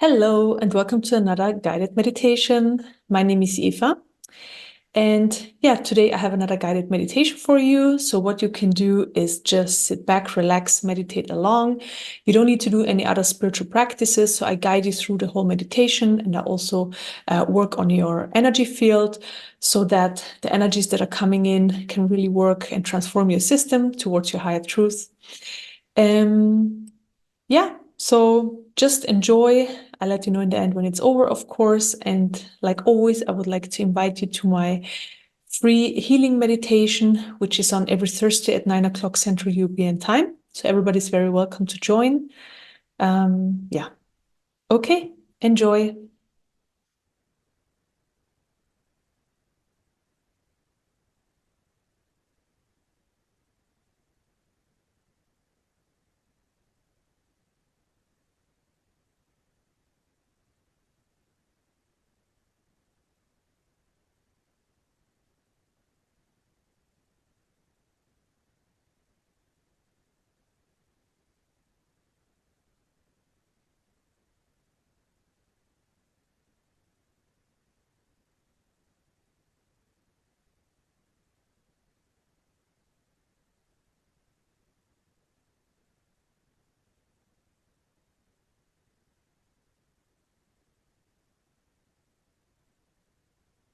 Hello, and welcome to another guided meditation. My name is Eva. And today I have another guided meditation for you. So what you can do is just sit back, relax, meditate along. You don't need to do any other spiritual practices. So I guide you through the whole meditation, and I also work on your energy field so that the energies that are coming in can really work and transform your system towards your higher truth. So just enjoy. I'll let you know in the end when it's over, of course. And like always, I would like to invite you to my free healing meditation, which is on every Thursday at 9 o'clock Central European time. So everybody's very welcome to join. Okay, enjoy.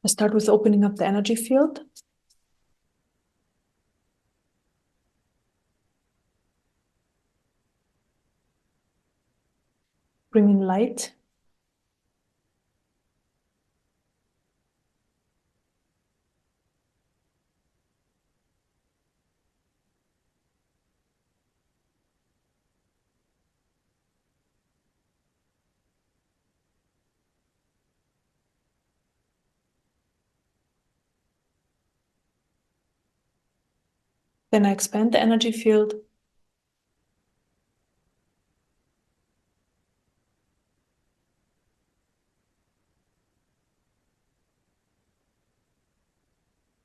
I start with opening up the energy field. Bringing light. Then I expand the energy field.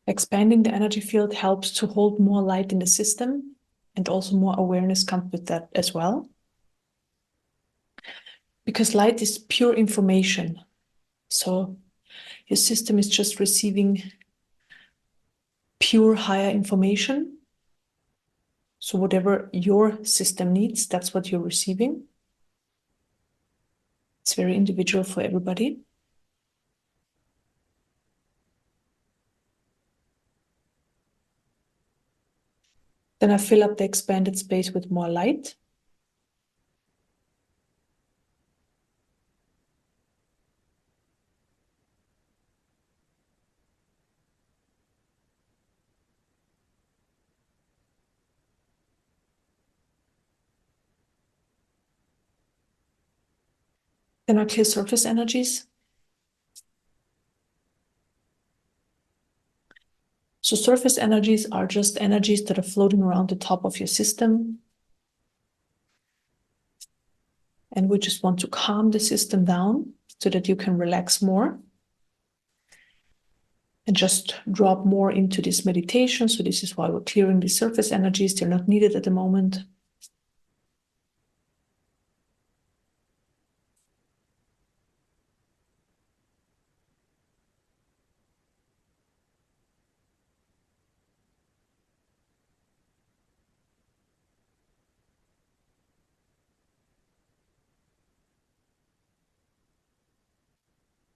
Expanding the energy field helps to hold more light in the system, and also more awareness comes with that as well. Because light is pure information. So your system is just receiving pure higher information. So whatever your system needs, that's what you're receiving. It's very individual for everybody. Then I fill up the expanded space with more light. Then I clear surface energies. So surface energies are just energies that are floating around the top of your system. And we just want to calm the system down so that you can relax more and just drop more into this meditation. So this is why we're clearing the surface energies. They're not needed at the moment.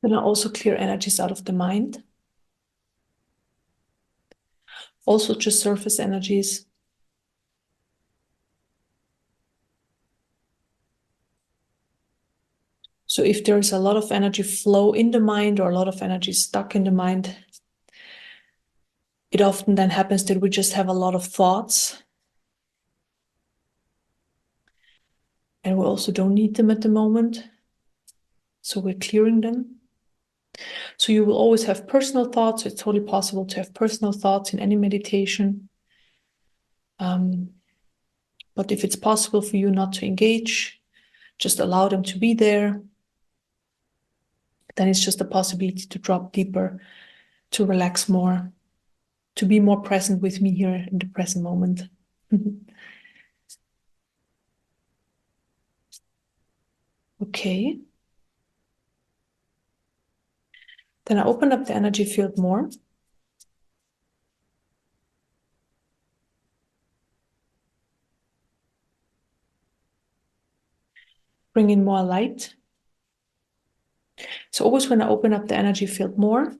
Then I also clear energies out of the mind. Also just surface energies. So if there is a lot of energy flow in the mind or a lot of energy stuck in the mind, it often then happens that we just have a lot of thoughts. And we also don't need them at the moment. So we're clearing them. So you will always have personal thoughts. It's totally possible to have personal thoughts in any meditation. But if it's possible for you not to engage, just allow them to be there. Then it's just a possibility to drop deeper, to relax more, to be more present with me here in the present moment. Okay. Then I open up the energy field more. Bring in more light. So always when I open up the energy field more,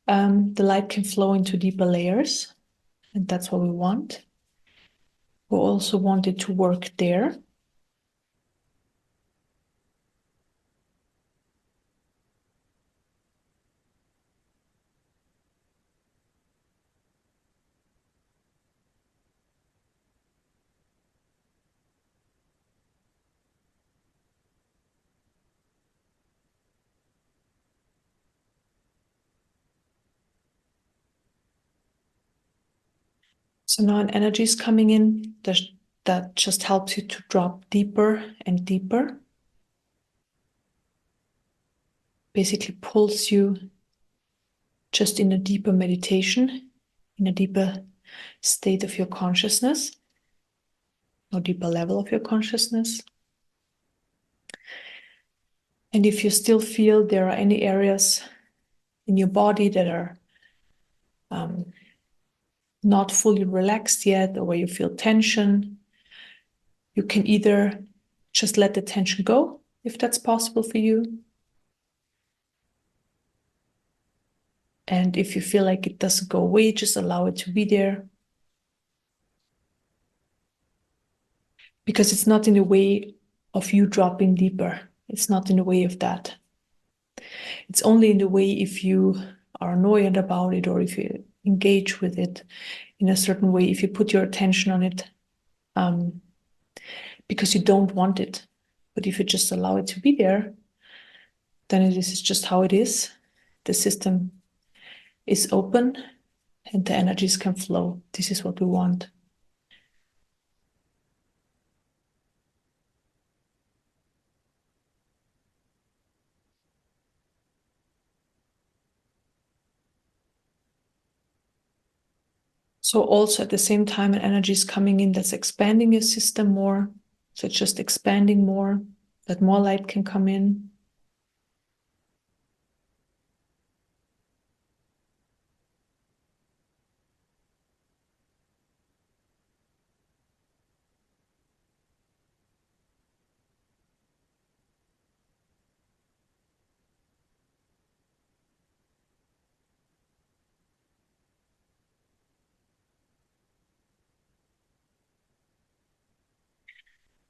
the light can flow into deeper layers, and that's what we want. We also want it to work there. So now an energy is coming in that just helps you to drop deeper and deeper. Basically pulls you just in a deeper meditation, in a deeper state of your consciousness, or deeper level of your consciousness. And if you still feel there are any areas in your body that are not fully relaxed yet, or where you feel tension, you can either just let the tension go, if that's possible for you. And if you feel like it doesn't go away, just allow it to be there. Because it's not in the way of you dropping deeper. It's not in the way of that. It's only in the way if you are annoyed about it, or if you engage with it in a certain way, if you put your attention on it because you don't want it. But if you just allow it to be there, then this is just how it is. The system is open and the energies can flow. This is what we want. So also at the same time, an energy is coming in that's expanding your system more. So it's just expanding more, that more light can come in.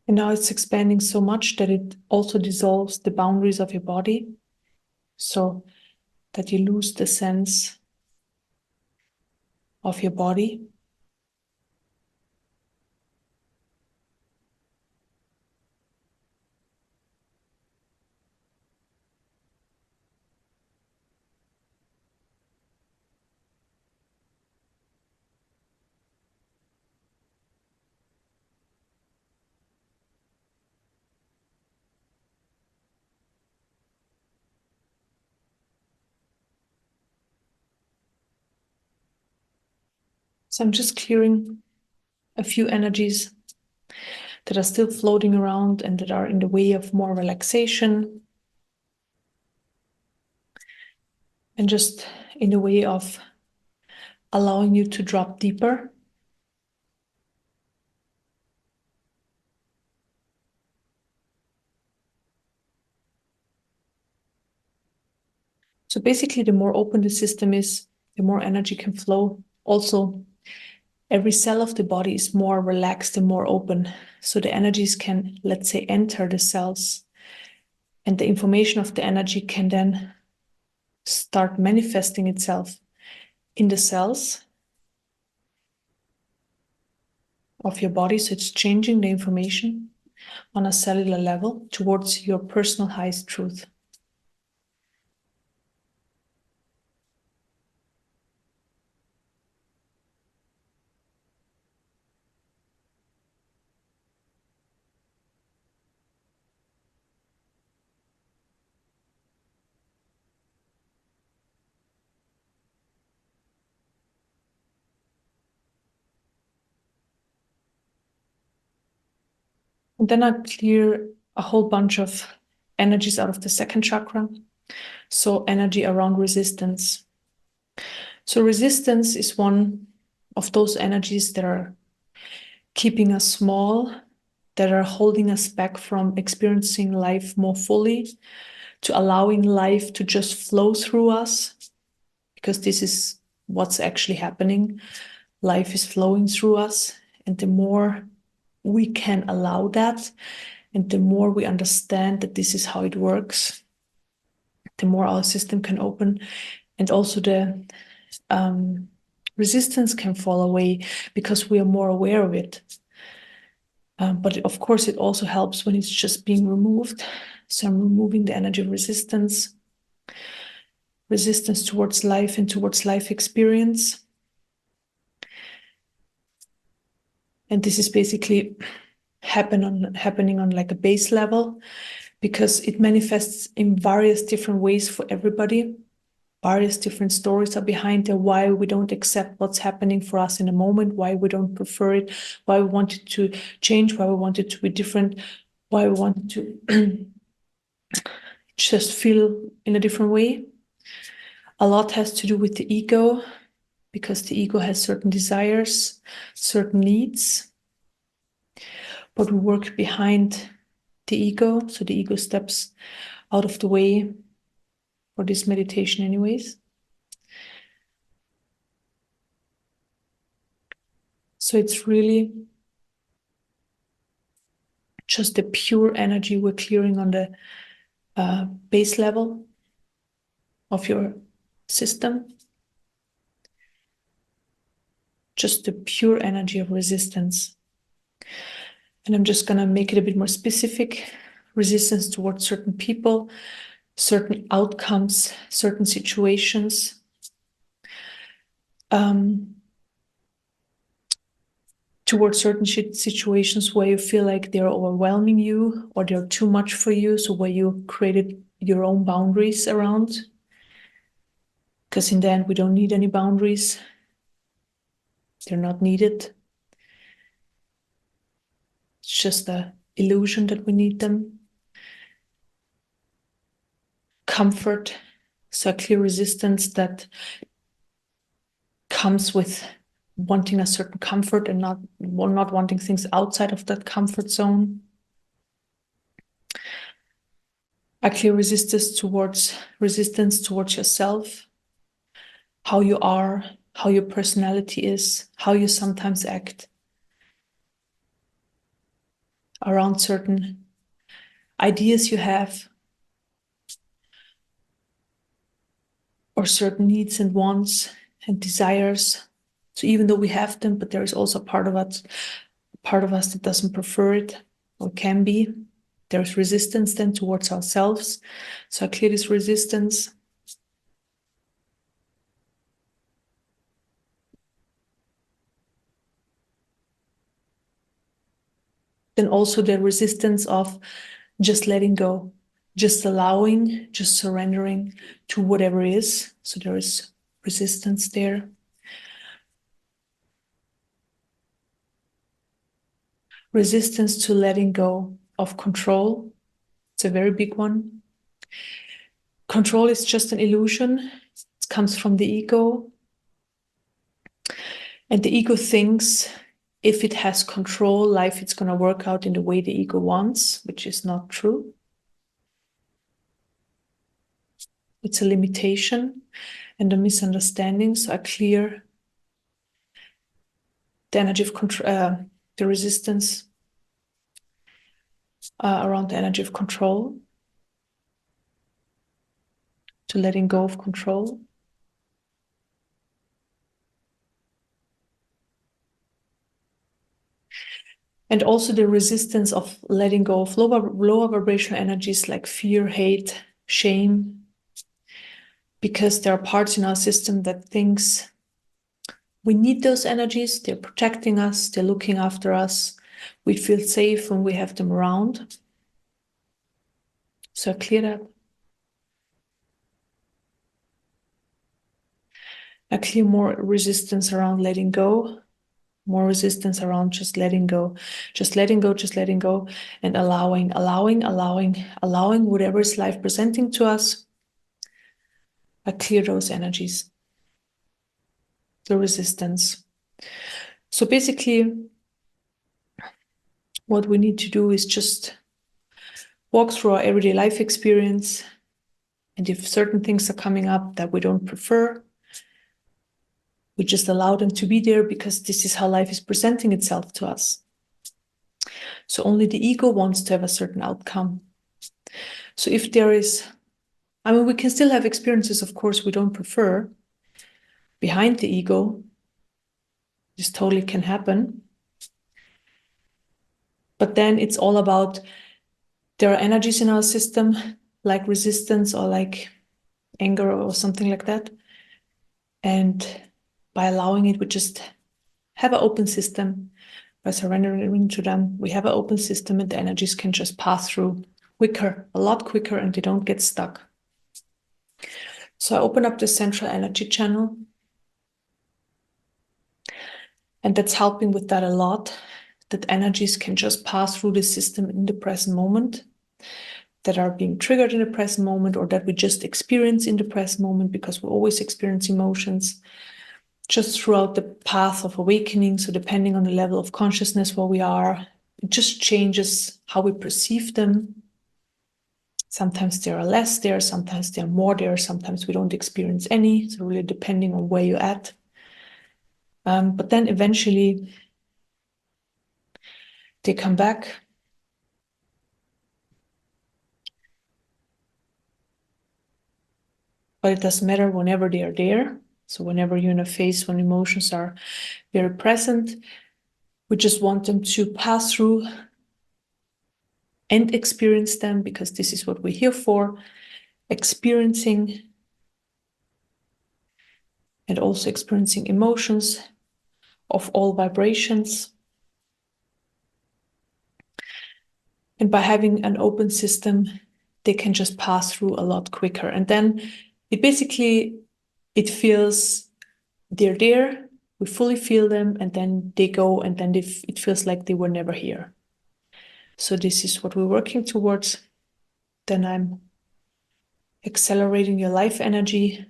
And now it's expanding so much that it also dissolves the boundaries of your body, so that you lose the sense of your body. So I'm just clearing a few energies that are still floating around and that are in the way of more relaxation, and just in the way of allowing you to drop deeper. So basically, the more open the system is, the more energy can flow. Also, every cell of the body is more relaxed and more open. So the energies can, let's say, enter the cells, and the information of the energy can then start manifesting itself in the cells of your body. So it's changing the information on a cellular level towards your personal highest truth. And then I clear a whole bunch of energies out of the second chakra. So energy around resistance. So resistance is one of those energies that are keeping us small, that are holding us back from experiencing life more fully, to allowing life to just flow through us, because this is what's actually happening. Life is flowing through us, and the more we can allow that, and the more we understand that this is how it works, the more our system can open, and also the resistance can fall away because we are more aware of it. But of course, it also helps when it's just being removed. So I'm removing the energy of resistance, resistance towards life and towards life experience. And this is basically happening on like a base level, because it manifests in various different ways for everybody. Various different stories are behind there, why we don't accept what's happening for us in a moment, why we don't prefer it, why we want it to change, why we want it to be different, why we want to just feel in a different way. A lot has to do with the ego, because the ego has certain desires, certain needs, but we work behind the ego, so the ego steps out of the way for this meditation anyways. So it's really just the pure energy we're clearing on the base level of your system. Just the pure energy of resistance. And I'm just going to make it a bit more specific. Resistance towards certain people, certain outcomes, certain situations. Towards certain situations where you feel like they're overwhelming you or they're too much for you. So where you created your own boundaries around. Because in the end, we don't need any boundaries. They're not needed. It's just an illusion that we need them. Comfort, so a clear resistance that comes with wanting a certain comfort and not wanting things outside of that comfort zone. A clear resistance towards yourself, how you are, how your personality is, how you sometimes act around certain ideas you have, or certain needs and wants and desires. So even though we have them, but there is also a part of us that doesn't prefer it or can be. There's resistance then towards ourselves. So I clear this resistance. Then also the resistance of just letting go, just allowing, just surrendering to whatever is. So there is resistance there. Resistance to letting go of control. It's a very big one. Control is just an illusion. It comes from the ego. And the ego thinks if it has control, life is going to work out in the way the ego wants, which is not true. It's a limitation and a misunderstanding. So I clear the energy of control, the resistance around the energy of control, to letting go of control. And also the resistance of letting go of lower vibrational energies like fear, hate, shame, because there are parts in our system that thinks we need those energies, they're protecting us, they're looking after us, we feel safe when we have them around. So clear that. I clear more resistance around letting go, more resistance around just letting go, just letting go, just letting go, and allowing whatever is life presenting to us. clear those energies, the resistance. So basically, what we need to do is just walk through our everyday life experience. And if certain things are coming up that we don't prefer, we just allow them to be there because this is how life is presenting itself to us. So only the ego wants to have a certain outcome. So if there is, we can still have experiences, of course, we don't prefer behind the ego. This totally can happen. But then it's all about, there are energies in our system, like resistance or like anger or something like that. And by allowing it, we just have an open system. By surrendering to them, we have an open system and the energies can just pass through quicker, a lot quicker, and they don't get stuck. So I open up the central energy channel. And that's helping with that a lot, that energies can just pass through the system in the present moment, that are being triggered in the present moment, or that we just experience in the present moment, because we always experience emotions just throughout the path of awakening. So depending on the level of consciousness where we are, it just changes how we perceive them. Sometimes there are less there, sometimes there are more there, sometimes we don't experience any. So really depending on where you're at. But then eventually they come back. But it doesn't matter whenever they are there. So whenever you're in a phase when emotions are very present, we just want them to pass through and experience them, because this is what we're here for, experiencing and also experiencing emotions of all vibrations. And by having an open system, they can just pass through a lot quicker. And then it feels they're there, we fully feel them, and then they go, and then it feels like they were never here. So this is what we're working towards. Then I'm accelerating your life energy.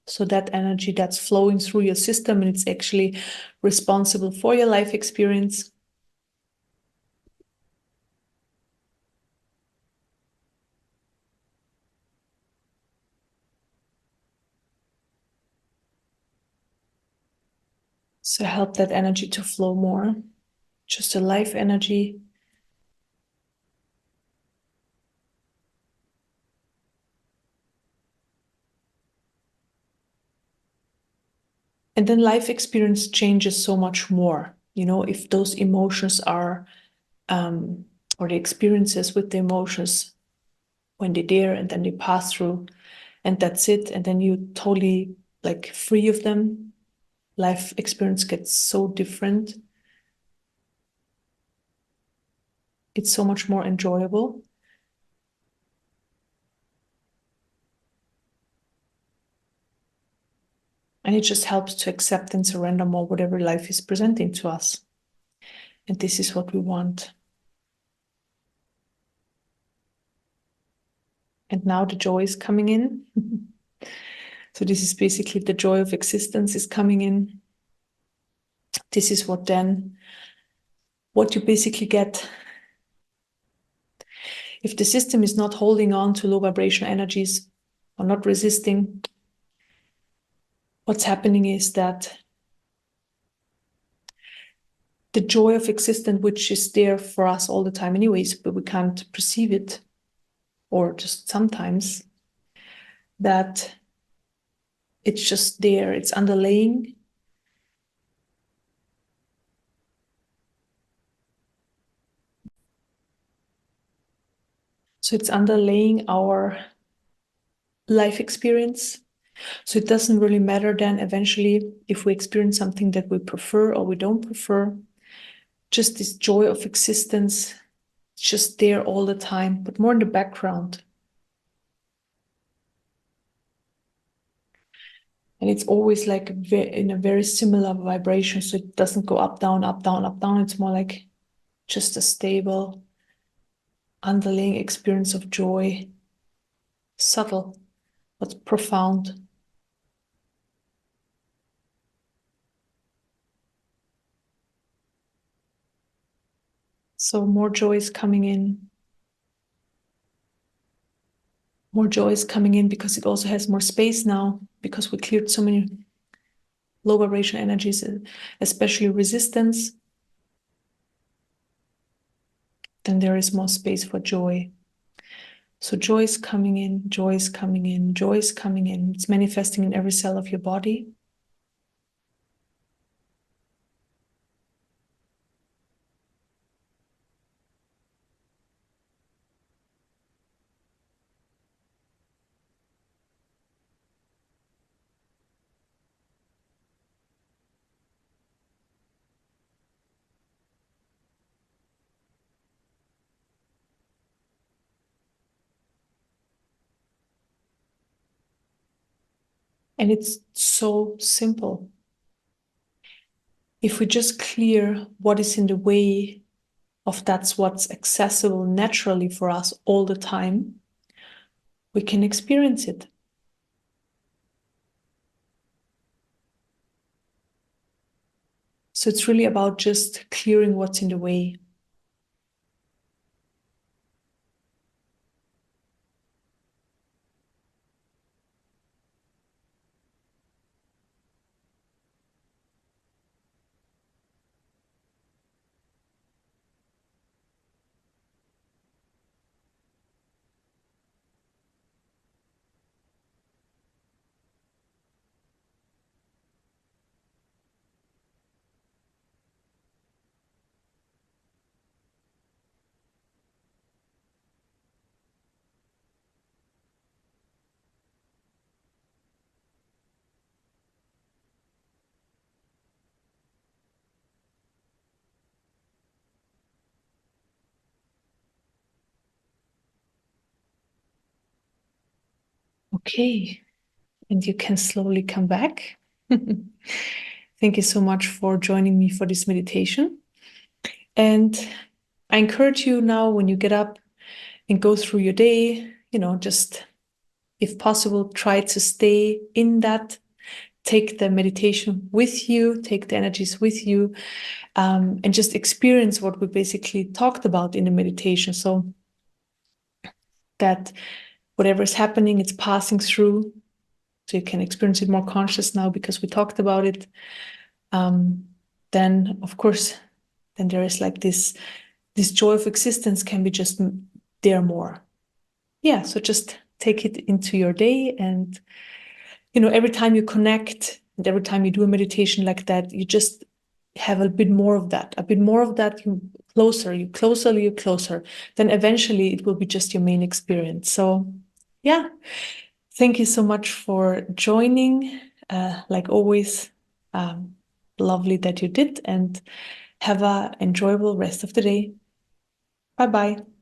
So that energy that's flowing through your system, and it's actually responsible for your life experience. So help that energy to flow more. Just a life energy. And then life experience changes so much more. If those emotions are, or the experiences with the emotions, when they're there and then they pass through, and that's it. And then you totally free of them. Life experience gets so different. It's so much more enjoyable. And it just helps to accept and surrender more whatever life is presenting to us. And this is what we want. And now the joy is coming in. So this is basically the joy of existence is coming in. This is what you basically get. If the system is not holding on to low vibration energies or not resisting, what's happening is that the joy of existence, which is there for us all the time anyways, but we can't perceive it, or just sometimes, that it's just there, it's underlaying. So it's underlaying our life experience. So it doesn't really matter then eventually if we experience something that we prefer or we don't prefer. Just this joy of existence, just there all the time, but more in the background. And it's always in a very similar vibration. So it doesn't go up, down, up, down, up, down. It's more like just a stable, underlying experience of joy. Subtle, but profound. So more joy is coming in. More joy is coming in because it also has more space now, because we cleared so many low vibration energies, especially resistance. Then there is more space for joy. So joy is coming in, joy is coming in, joy is coming in. It's manifesting in every cell of your body. And it's so simple. If we just clear what is in the way of that's what's accessible naturally for us all the time, we can experience it. So it's really about just clearing what's in the way. Okay, and you can slowly come back. Thank you so much for joining me for this meditation. And I encourage you now, when you get up and go through your day, just if possible, try to stay in that. Take the meditation with you, take the energies with you, and just experience what we basically talked about in the meditation. So that whatever is happening, it's passing through. So you can experience it more conscious now because we talked about it. Then, of course, then there is like this joy of existence can be just there more. Yeah, so just take it into your day, and every time you connect and every time you do a meditation like that, you just have a bit more of that, you closer, then eventually it will be just your main experience. So yeah, thank you so much for joining. Like always, lovely that you did, and have a enjoyable rest of the day. Bye bye.